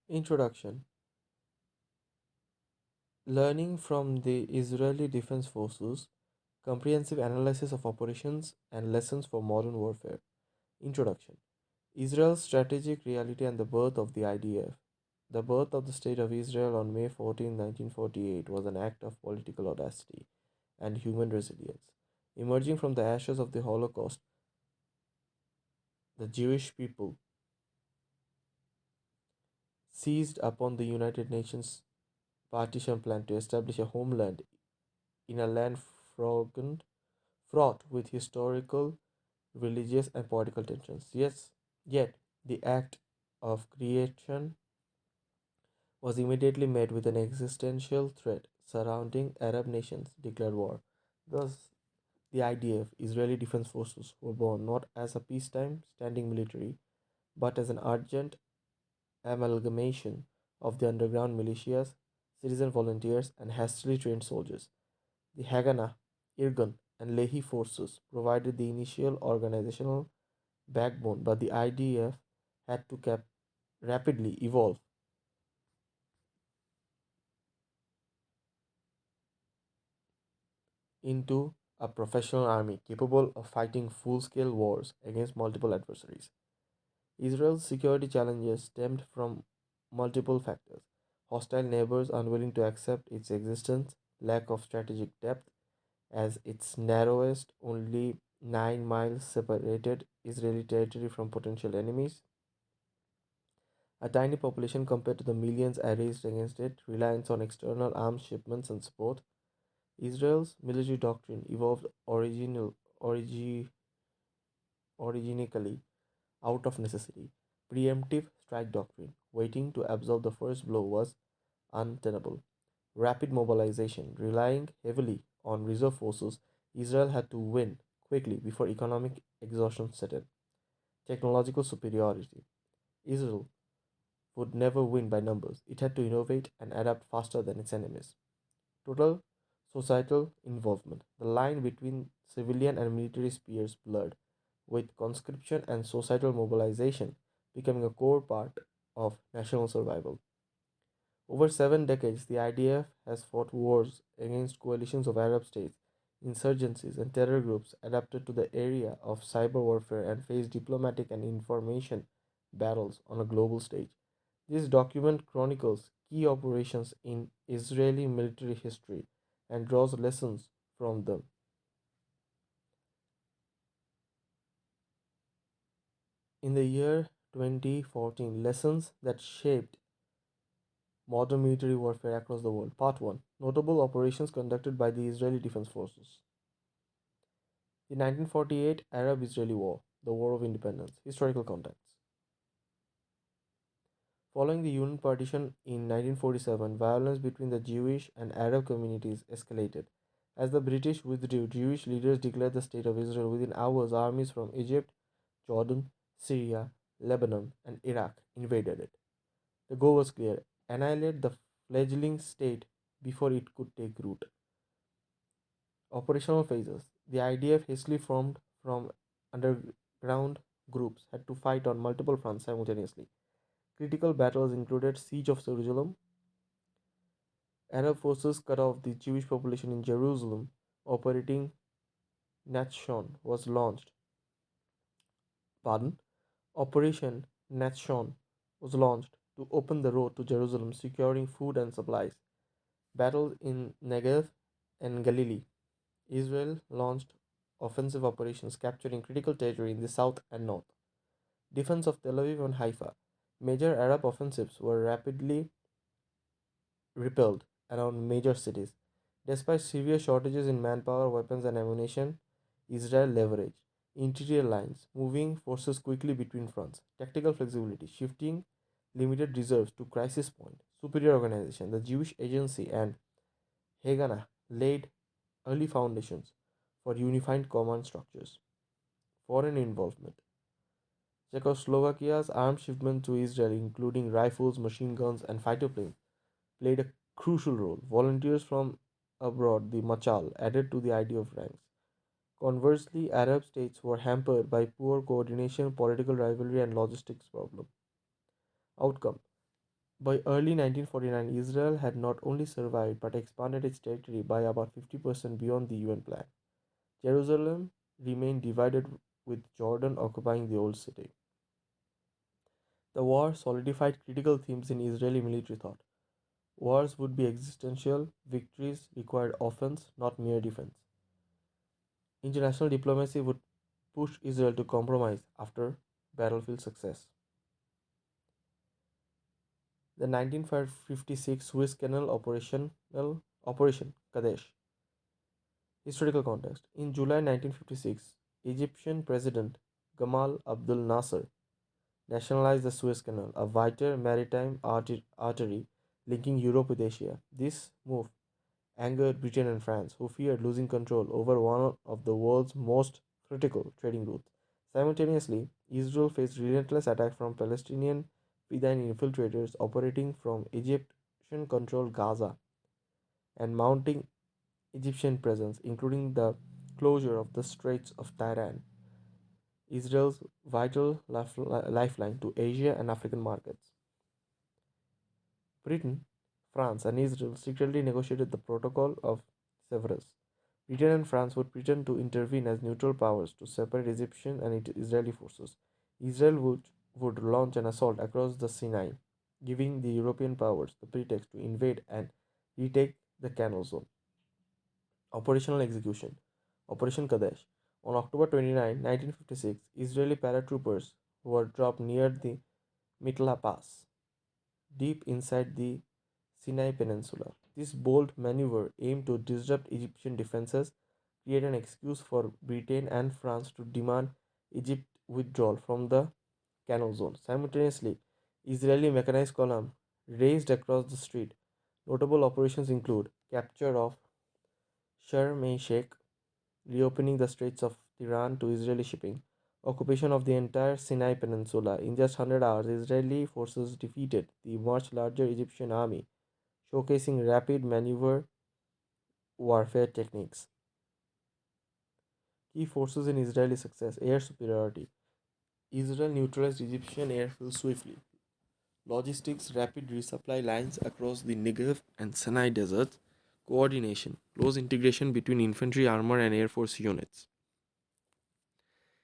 Introduction. Learning from the Israeli Defense Forces, comprehensive analysis of operations and lessons for modern warfare. Introduction. Israel's strategic reality and the birth of the IDF. The birth of the State of Israel on May 14, 1948 was an act of political audacity and human resilience. Emerging from the ashes of the Holocaust, the Jewish people seized upon the United Nations partition plan to establish a homeland in a land fraught with historical, religious, and political tensions. Yes, yet the act of creation was immediately met with an existential threat surrounding Arab nations declared war. Thus, the IDF, Israeli Defense Forces, were born not as a peacetime standing military, but as an urgent amalgamation of the underground militias, citizen volunteers, and hastily trained soldiers. The Haganah, Irgun, and Lehi forces provided the initial organizational backbone, but the IDF had to rapidly evolve into a professional army capable of fighting full scale wars against multiple adversaries. Israel's security challenges stemmed from multiple factors: hostile neighbors unwilling to accept its existence, lack of strategic depth, as its narrowest, only 9 miles separated Israeli territory from potential enemies, a tiny population compared to the millions erased against it, reliance on external arms shipments and support. Israel's military doctrine evolved originally out of necessity. Preemptive strike doctrine, waiting to absorb the first blow, was untenable. Rapid mobilization, relying heavily on reserve forces, Israel had to win quickly before economic exhaustion set in. Technological superiority. Israel would never win by numbers. It had to innovate and adapt faster than its enemies. Total societal involvement. The line between civilian and military spheres blurred, with conscription and societal mobilization becoming a core part of national survival. Over 7 decades, the IDF has fought wars against coalitions of Arab states, insurgencies, and terror groups adapted to the area of cyber warfare and faced diplomatic and information battles on a global stage. This document chronicles key operations in Israeli military history and draws lessons from them. In the year 2014, lessons that shaped modern military warfare across the world. Part 1: Notable operations conducted by the Israeli Defense Forces. The 1948 Arab Israeli War, the War of Independence. Historical context. Following the Union partition in 1947, violence between the Jewish and Arab communities escalated. As the British withdrew, Jewish leaders declared the State of Israel. Within hours, armies from Egypt, Jordan, Syria, Lebanon, and Iraq invaded it. The goal was clear: annihilate the fledgling state before it could take root. Operational phases. The IDF, hastily formed from underground groups, had to fight on multiple fronts simultaneously. Critical battles included Siege of Jerusalem. Arab forces cut off the Jewish population in Jerusalem. Operating Natshon was launched. Pardon? Operation Natshon was launched to open the road to Jerusalem, securing food and supplies. Battles in Negev and Galilee. Israel launched offensive operations capturing critical territory in the south and north. Defense of Tel Aviv and Haifa. Major Arab offensives were rapidly repelled around major cities. Despite severe shortages in manpower, weapons, and ammunition, Israel leveraged interior lines, moving forces quickly between fronts, tactical flexibility, shifting limited reserves to crisis point, superior organization. The Jewish Agency and Haganah laid early foundations for unified command structures. Foreign involvement. Czechoslovakia's arms shipment to Israel, including rifles, machine guns, and fighter planes, played a crucial role. Volunteers from abroad, the Machal, added to the idea of ranks. Conversely, Arab states were hampered by poor coordination, political rivalry, and logistics problems. Outcome: By early 1949, Israel had not only survived but expanded its territory by about 50% beyond the UN plan. Jerusalem remained divided with Jordan occupying the old city. The war solidified critical themes in Israeli military thought. Wars would be existential, victories required offense, not mere defense. International diplomacy would push Israel to compromise after battlefield success. The 1956 Suez Canal Operation Kadesh. Historical context. In July 1956, Egyptian President Gamal Abdel Nasser nationalized the Suez Canal, a vital maritime artery linking Europe with Asia. This move angered Britain and France, who feared losing control over one of the world's most critical trading routes. Simultaneously, Israel faced relentless attacks from Palestinian Fedayeen infiltrators operating from Egyptian controlled Gaza and mounting Egyptian presence, including the closure of the Straits of Tiran, Israel's vital lifeline to Asia and African markets. Britain, France, and Israel secretly negotiated the Protocol of Severus. Britain and France would pretend to intervene as neutral powers to separate Egyptian and Israeli forces. Israel would launch an assault across the Sinai, giving the European powers the pretext to invade and retake the Canal Zone. Operational execution Operation Kadesh. On October 29, 1956, Israeli paratroopers were dropped near the Mitla Pass, deep inside the Sinai Peninsula. This bold maneuver aimed to disrupt Egyptian defenses, create an excuse for Britain and France to demand Egypt withdrawal from the Canal Zone. Simultaneously, Israeli mechanized column raced across the street. Notable operations include capture of Sharm el-Sheikh, reopening the Straits of Tiran to Israeli shipping, occupation of the entire Sinai Peninsula. In just 100 hours, Israeli forces defeated the much larger Egyptian army, showcasing rapid maneuver warfare techniques. Key forces in Israeli success: air superiority. Israel neutralized Egyptian airfields swiftly. Logistics, rapid resupply lines across the Negev and Sinai deserts. Coordination, close integration between infantry, armor, and air force units.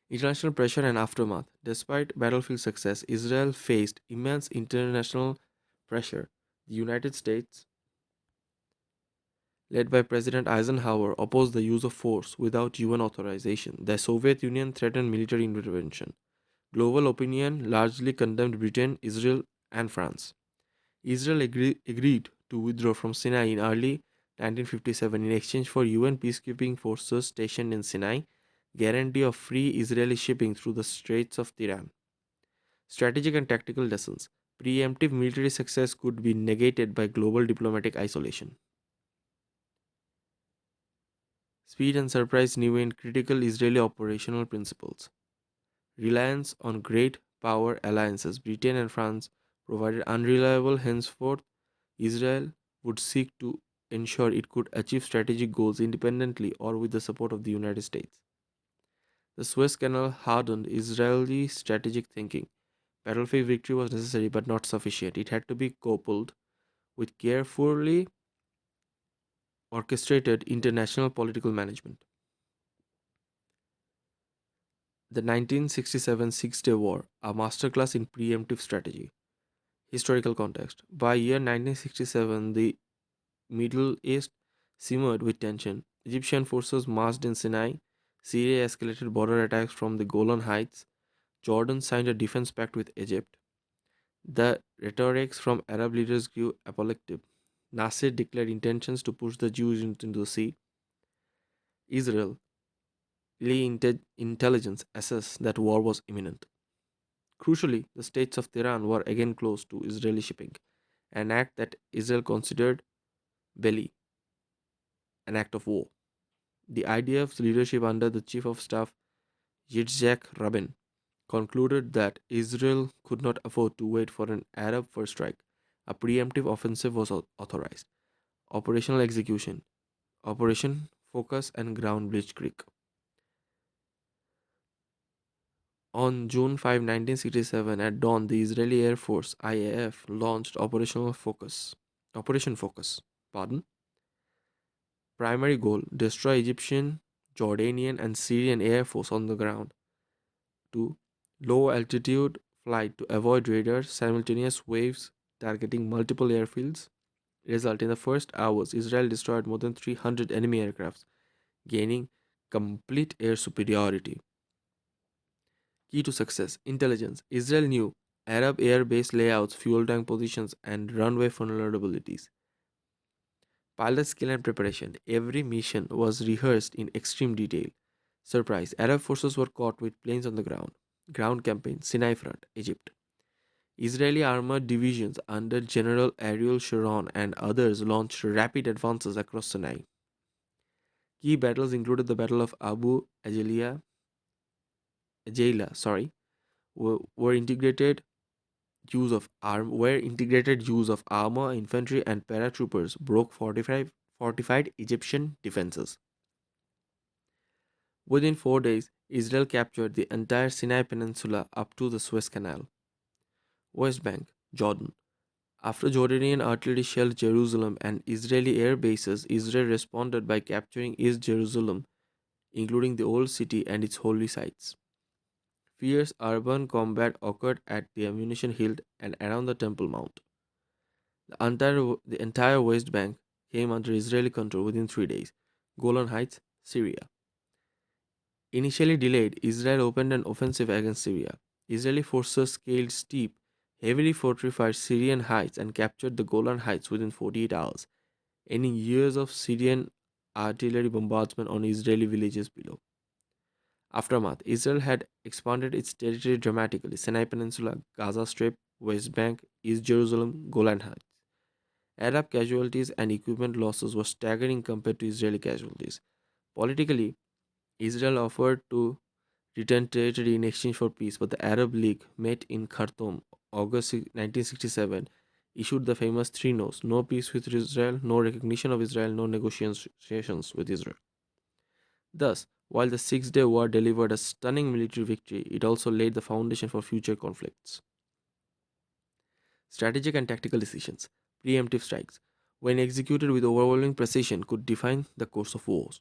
International pressure and aftermath. Despite battlefield success, Israel faced immense international pressure. The United States, led by President Eisenhower, opposed the use of force without UN authorization. The Soviet Union threatened military intervention. Global opinion largely condemned Britain, Israel, and France. Israel agreed to withdraw from Sinai in early 1957 in exchange for UN peacekeeping forces stationed in Sinai, guarantee of free Israeli shipping through the Straits of Tiran. Strategic and tactical lessons. Preemptive military success could be negated by global diplomatic isolation. Speed and surprise new in critical Israeli operational principles. Reliance on great power alliances, Britain and France, provided unreliable. Henceforth, Israel would seek to ensure it could achieve strategic goals independently or with the support of the United States. The Suez Canal hardened Israeli strategic thinking. Battlefield victory was necessary but not sufficient. It had to be coupled with carefully orchestrated international political management. The 1967 Six Day War, a masterclass in preemptive strategy. Historical context. By year 1967, the Middle East simmered with tension. Egyptian forces marched in Sinai. Syria escalated border attacks from the Golan Heights. Jordan signed a defense pact with Egypt. The rhetorics from Arab leaders grew apocalyptic. Nasser declared intentions to push the Jews into the sea. Israeli intelligence assessed that war was imminent. Crucially, the states of Tehran were again closed to Israeli shipping, an act that Israel considered belly, an act of war. The IDF's leadership under the Chief of Staff Yitzhak Rabin concluded that Israel could not afford to wait for an Arab first strike. A preemptive offensive was authorized. Operational execution, Operation Focus and Ground Blitzkrieg. On June 5, 1967, at dawn, the Israeli Air Force (IAF) launched Operation Focus. Pardon. Primary goal: destroy Egyptian, Jordanian, and Syrian air force on the ground. 2. Low altitude flight to avoid radars, simultaneous waves targeting multiple airfields. Result: in the first hours, Israel destroyed more than 300 enemy aircrafts, gaining complete air superiority. Key to success: intelligence. Israel knew Arab air base layouts, fuel tank positions, and runway vulnerabilities. Pilot skill and preparation. Every mission was rehearsed in extreme detail. Surprise: Arab forces were caught with planes on the ground. Ground campaign: Sinai Front, Egypt. Israeli armored divisions under General Ariel Sharon and others launched rapid advances across Sinai. Key battles included the Battle of Ajeila, were integrated where integrated use of armor, infantry, and paratroopers broke fortified Egyptian defenses. Within 4 days, Israel captured the entire Sinai Peninsula up to the Suez Canal. West Bank, Jordan. After Jordanian artillery shelled Jerusalem and Israeli air bases, Israel responded by capturing East Jerusalem, including the Old City and its holy sites. Fierce urban combat occurred at the Ammunition Hill and around the Temple Mount. The entire West Bank came under Israeli control within 3 days. Golan Heights, Syria. Initially delayed, Israel opened an offensive against Syria. Israeli forces scaled steep, heavily fortified Syrian heights and captured the Golan Heights within 48 hours, ending years of Syrian artillery bombardment on Israeli villages below. Aftermath: Israel had expanded its territory dramatically: Sinai Peninsula, Gaza Strip, West Bank, East Jerusalem, Golan Heights. Arab casualties and equipment losses were staggering compared to Israeli casualties. Politically, Israel offered to return territory in exchange for peace, but the Arab League, met in Khartoum August 1967, issued the famous three no's: no peace with Israel, no recognition of Israel, no negotiations with Israel. Thus, while the Six Day War delivered a stunning military victory, it also laid the foundation for future conflicts. Strategic and tactical decisions. Preemptive strikes, when executed with overwhelming precision, could define the course of wars.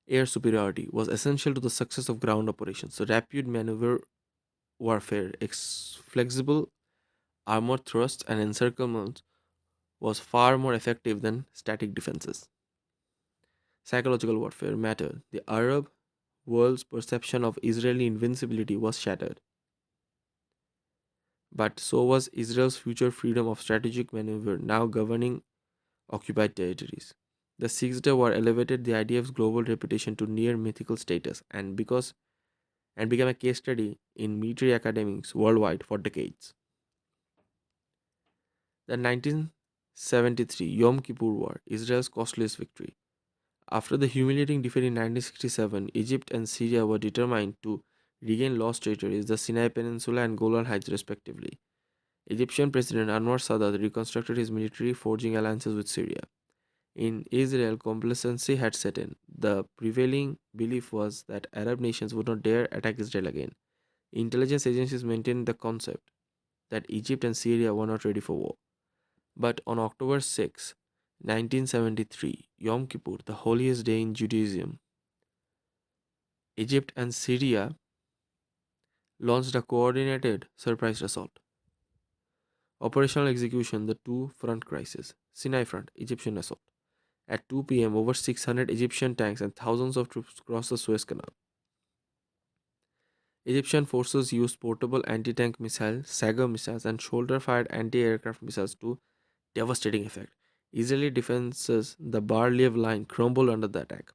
Air superiority was essential to the success of ground operations. Rapid maneuver warfare, flexible armored thrusts, and encirclements was far more effective than static defenses. Psychological warfare mattered. The Arab world's perception of Israeli invincibility was shattered. But so was Israel's future freedom of strategic maneuver, now governing occupied territories. The Six Day War elevated the IDF's global reputation to near mythical status and became a case study in military academics worldwide for decades. The 1973 Yom Kippur War, Israel's costliest victory. After the humiliating defeat in 1967, Egypt and Syria were determined to regain lost territories, the Sinai Peninsula and Golan Heights, respectively. Egyptian President Anwar Sadat reconstructed his military, forging alliances with Syria. In Israel, complacency had set in. The prevailing belief was that Arab nations would not dare attack Israel again. Intelligence agencies maintained the concept that Egypt and Syria were not ready for war. But on October 6, 1973, Yom Kippur, the holiest day in Judaism, Egypt and Syria launched a coordinated surprise assault. Operational execution: the two front crisis. Sinai Front, Egyptian assault. At 2 p.m., over 600 Egyptian tanks and thousands of troops crossed the Suez Canal. Egyptian forces used portable anti-tank missiles, Sagar missiles, and shoulder-fired anti-aircraft missiles to devastating effect. Israeli defenses, the Bar-Lev line, crumbled under the attack.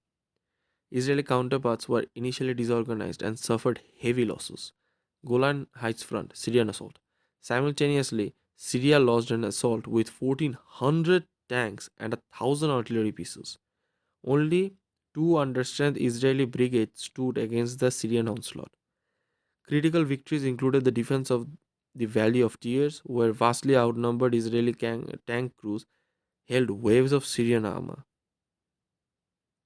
Israeli counterparts were initially disorganized and suffered heavy losses. Golan Heights Front, Syrian assault. Simultaneously, Syria launched an assault with 1,400 tanks and 1,000 artillery pieces. Only two understrength Israeli brigades stood against the Syrian onslaught. Critical victories included the defense of the Valley of Tears, where vastly outnumbered Israeli tank crews held waves of Syrian armor.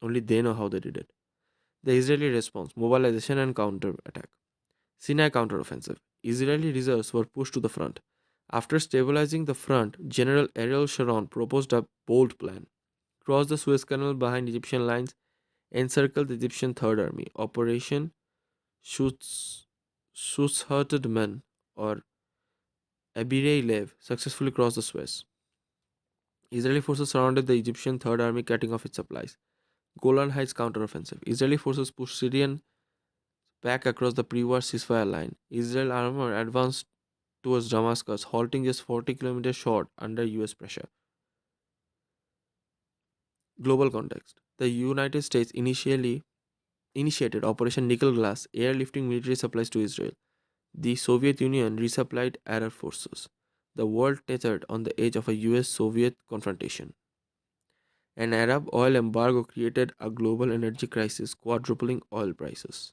Only they know how they did it. The Israeli response: mobilization and counter attack. Sinai counteroffensive. Israeli reserves were pushed to the front. After stabilizing the front, General Ariel Sharon proposed a bold plan. Cross the Suez Canal behind Egyptian lines, encircle the Egyptian Third Army. Operation Schutzhütted Men or Abirei Lev successfully crossed the Suez. Israeli forces surrounded the Egyptian Third Army, cutting off its supplies. Golan Heights counteroffensive. Israeli forces pushed Syrian back across the pre-war ceasefire line. Israel armor advanced towards Damascus, halting just 40 kilometers short under US pressure. Global context. The United States initially initiated Operation Nickel Glass, airlifting military supplies to Israel. The Soviet Union resupplied Arab forces. The world teetered on the edge of a US Soviet confrontation. An Arab oil embargo created a global energy crisis, quadrupling oil prices.